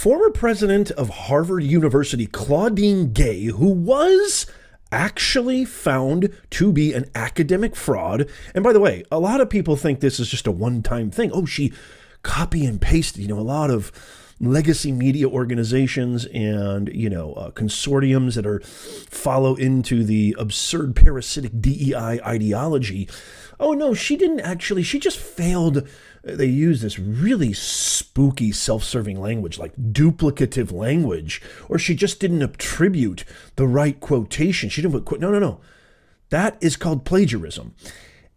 Former president of Harvard University, Claudine Gay, who was actually found to be an academic fraud. And by the way, a lot of people think this is just a one-time thing. Oh, she copy and pasted, a lot of legacy media organizations and, consortiums that follow into the absurd parasitic DEI ideology. Oh, no, she didn't actually. She just failed. They use this really spooky self-serving language, like duplicative language, or she just didn't attribute the right quotation. She didn't put, no. That is called plagiarism.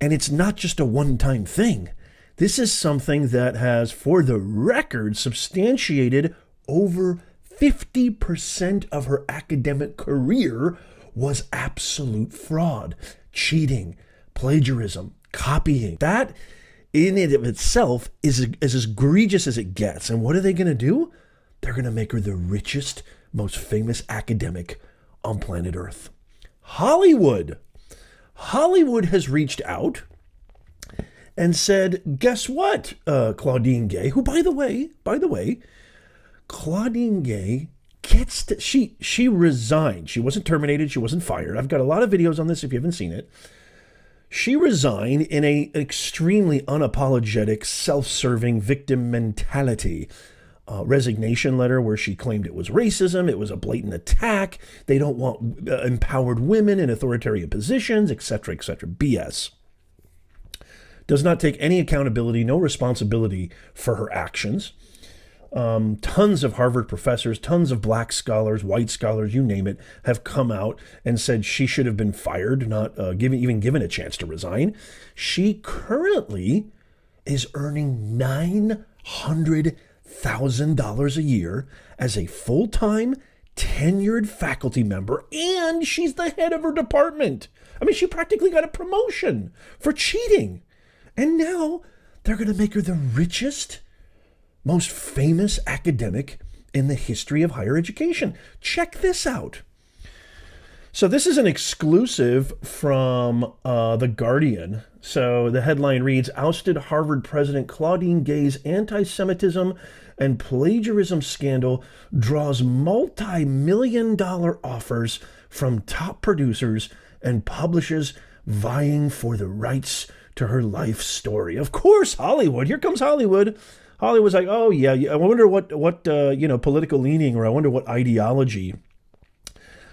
And it's not just a one-time thing. This is something that has, for the record, substantiated over 50% of her academic career was absolute fraud, cheating, plagiarism, copying. That in and of itself is as egregious as it gets. And what are they going to do? They're going to make her the richest, most famous academic on planet Earth. Hollywood has reached out and said, guess what, Claudine Gay, who, by the way, Claudine Gay she resigned. She wasn't terminated. She wasn't fired. I've got a lot of videos on this if you haven't seen it. She resigned in an extremely unapologetic, self-serving victim mentality resignation letter where she claimed it was racism, it was a blatant attack, they don't want empowered women in authoritarian positions, etc., etc. BS. Does not take any accountability, no responsibility for her actions. Tons of Harvard professors, tons of black scholars, white scholars, you name it, have come out and said she should have been fired, not even given a chance to resign. She currently is earning $900,000 a year as a full-time, tenured faculty member, and she's the head of her department. I mean, she practically got a promotion for cheating. And now they're going to make her the richest, most famous academic in the history of higher education. Check this out. So this is an exclusive from The Guardian. So the headline reads, ousted Harvard president Claudine Gay's anti-Semitism and plagiarism scandal draws multi-million-dollar offers from top producers and publishers vying for the rights to her life story. Of course, Hollywood. Here comes Hollywood. Hollywood's like, oh yeah, I wonder what political leaning, or I wonder what ideology.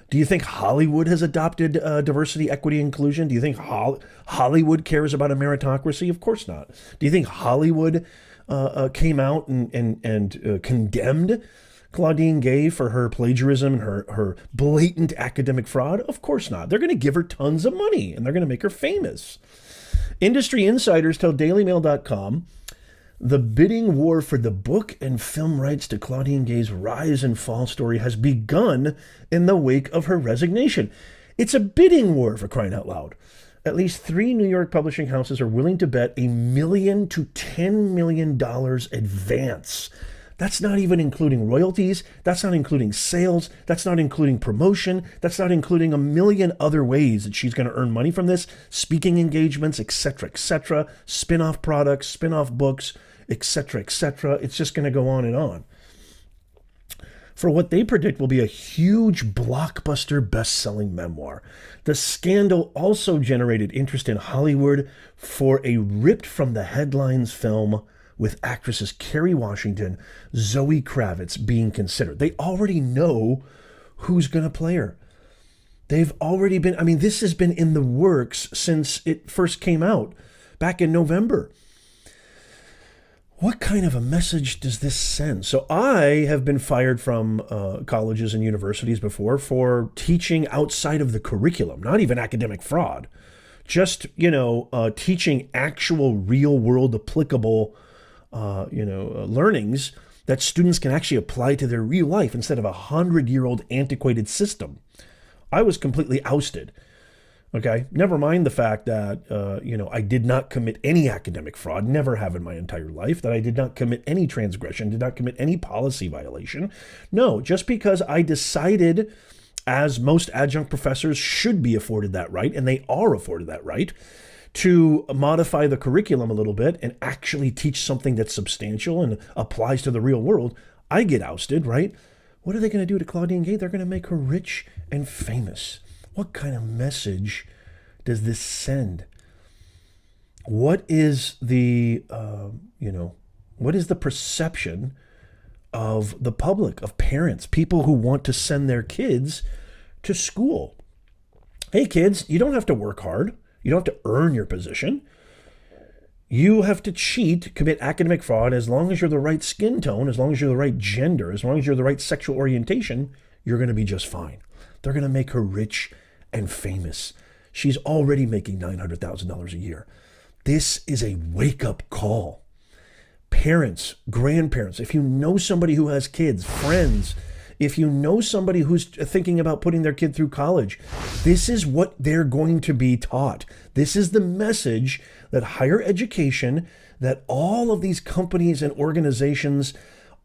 Do you think Hollywood has adopted diversity, equity, inclusion? Do you think Hollywood cares about a meritocracy? Of course not. Do you think Hollywood came out and condemned Claudine Gay for her plagiarism and her blatant academic fraud? Of course not. They're going to give her tons of money and they're going to make her famous. Industry insiders tell DailyMail.com the bidding war for the book and film rights to Claudine Gay's rise and fall story has begun in the wake of her resignation. It's a bidding war, for crying out loud. At least 3 New York publishing houses are willing to bet $1 million to $10 million advance. That's not even including royalties. That's not including sales. That's not including promotion. That's not including a million other ways that she's going to earn money from this. Speaking engagements, etc., spin-off products, spin-off books, etc., etc. It's just going to go on and on. For what they predict will be a huge blockbuster best-selling memoir. The scandal also generated interest in Hollywood for a ripped from the headlines film with actresses Kerry Washington, Zoe Kravitz being considered. They already know who's going to play her. They've already been, this has been in the works since it first came out back in November. What kind of a message does this send? So I have been fired from colleges and universities before for teaching outside of the curriculum, not even academic fraud, just, teaching actual real world applicable learnings that students can actually apply to their real life instead of a 100-year-old antiquated system. I was completely ousted. Okay, never mind the fact that, I did not commit any academic fraud, never have in my entire life, that I did not commit any transgression, did not commit any policy violation. No, just because I decided, as most adjunct professors should be afforded that right, and they are afforded that right, to modify the curriculum a little bit and actually teach something that's substantial and applies to the real world, I get ousted, right? What are they going to do to Claudine Gay? They're going to make her rich and famous. What kind of message does this send? What is the, what is the perception of the public, of parents, people who want to send their kids to school? Hey, kids, you don't have to work hard. You don't have to earn your position. You have to cheat, commit academic fraud. As long as you're the right skin tone, as long as you're the right gender, as long as you're the right sexual orientation, you're going to be just fine. They're going to make her rich and famous. She's already making $900,000 a year. This is a wake-up call. Parents, grandparents, if you know somebody who has kids, friends, if you know somebody who's thinking about putting their kid through college, this is what they're going to be taught. This is the message that higher education, that all of these companies and organizations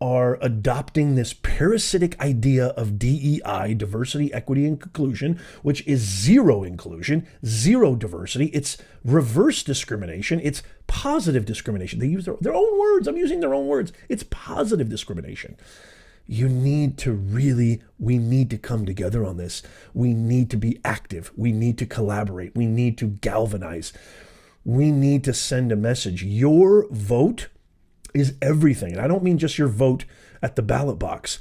are adopting, this parasitic idea of DEI, diversity, equity, and inclusion, which is zero inclusion, zero diversity. It's reverse discrimination. It's positive discrimination. They use their own words. I'm using their own words. It's positive discrimination. We need to come together on this. We need to be active. We need to collaborate. We need to galvanize. We need to send a message. Your vote is everything. And I don't mean just your vote at the ballot box.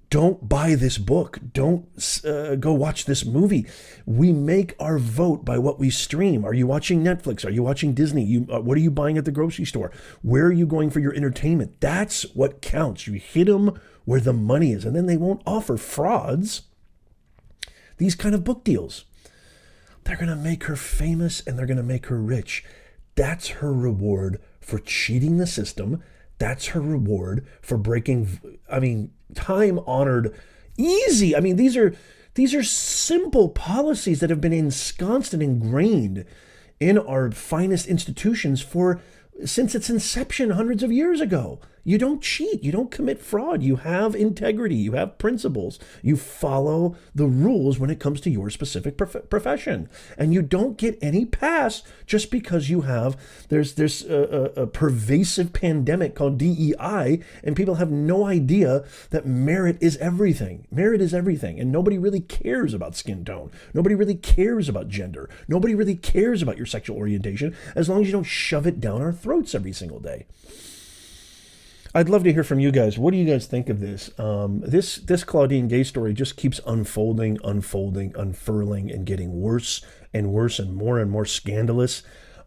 Don't buy this book. Don't go watch this movie. We make our vote by what we stream. Are you watching Netflix? Are you watching Disney? What are you buying at the grocery store? Where are you going for your entertainment? That's what counts. You hit them where the money is, and then they won't offer frauds these kind of book deals. They're going to make her famous and they're going to make her rich. That's her reward for cheating the system. That's her reward for breaking, time-honored, easy. These are simple policies that have been ensconced and ingrained in our finest institutions since its inception hundreds of years ago. You don't cheat. You don't commit fraud. You have integrity. You have principles. You follow the rules when it comes to your specific profession. And you don't get any pass just because there's a pervasive pandemic called DEI, and people have no idea that merit is everything. Merit is everything. And nobody really cares about skin tone. Nobody really cares about gender. Nobody really cares about your sexual orientation as long as you don't shove it down our throats every single day. I'd love to hear from you guys. What do you guys think of this? This Claudine Gay story just keeps unfolding, unfurling, and getting worse and more scandalous,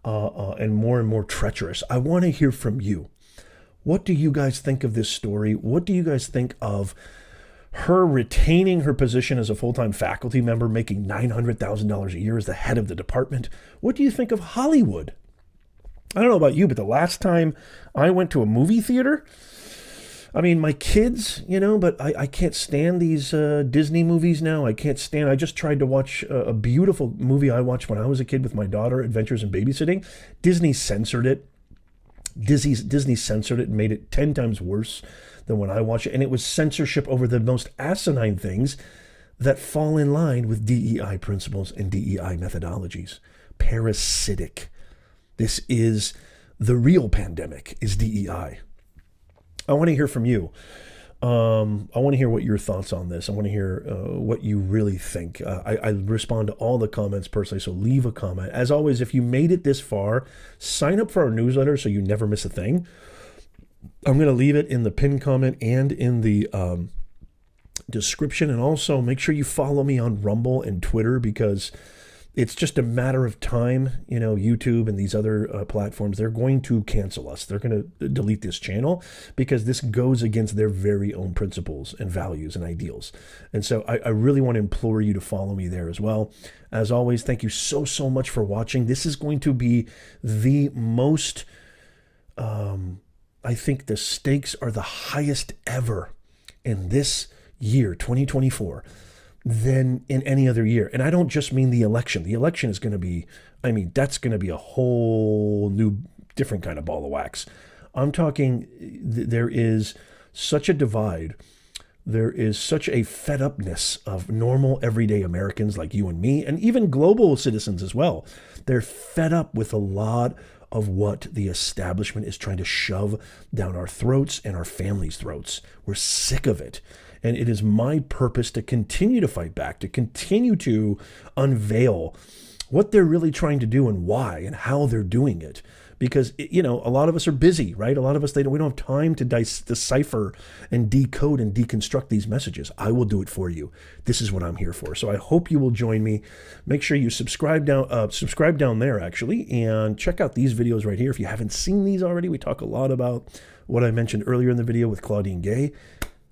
and more treacherous. I want to hear from you. What do you guys think of this story? What do you guys think of her retaining her position as a full-time faculty member, making $900,000 a year as the head of the department? What do you think of Hollywood? I don't know about you, but the last time I went to a movie theater, my kids, but I can't stand these Disney movies now. I just tried to watch a beautiful movie I watched when I was a kid with my daughter, Adventures in Babysitting. Disney censored it. Disney censored it and made it 10 times worse than when I watched it. And it was censorship over the most asinine things that fall in line with DEI principles and DEI methodologies. Parasitic. This is the real pandemic, is DEI. I want to hear from you. I want to hear what your thoughts on this. I want to hear what you really think. I respond to all the comments personally, so leave a comment. As always, if you made it this far, sign up for our newsletter so you never miss a thing. I'm going to leave it in the pinned comment and in the description. And also make sure you follow me on Rumble and Twitter, because it's just a matter of time. YouTube and these other platforms, they're going to cancel us. They're going to delete this channel because this goes against their very own principles and values and ideals. And so I really want to implore you to follow me there as well. As always, thank you so much for watching. This is going to be the most, I think the stakes are the highest ever in this year, 2024. Than in any other year. And I don't just mean the election. The election is going to be, that's going to be a whole new, different kind of ball of wax. I'm talking, there is such a divide. There is such a fed upness of normal, everyday Americans like you and me, and even global citizens as well. They're fed up with a lot of what the establishment is trying to shove down our throats and our families' throats. We're sick of it. And it is my purpose to continue to fight back, to continue to unveil what they're really trying to do and why and how they're doing it. Because, you know, a lot of us are busy, right? A lot of us, we don't have time to decipher and decode and deconstruct these messages. I will do it for you. This is what I'm here for. So I hope you will join me. Make sure you subscribe down there, actually, and check out these videos right here. If you haven't seen these already, we talk a lot about what I mentioned earlier in the video with Claudine.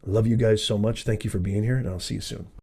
Love you guys so much. Thank you for being here, and I'll see you soon.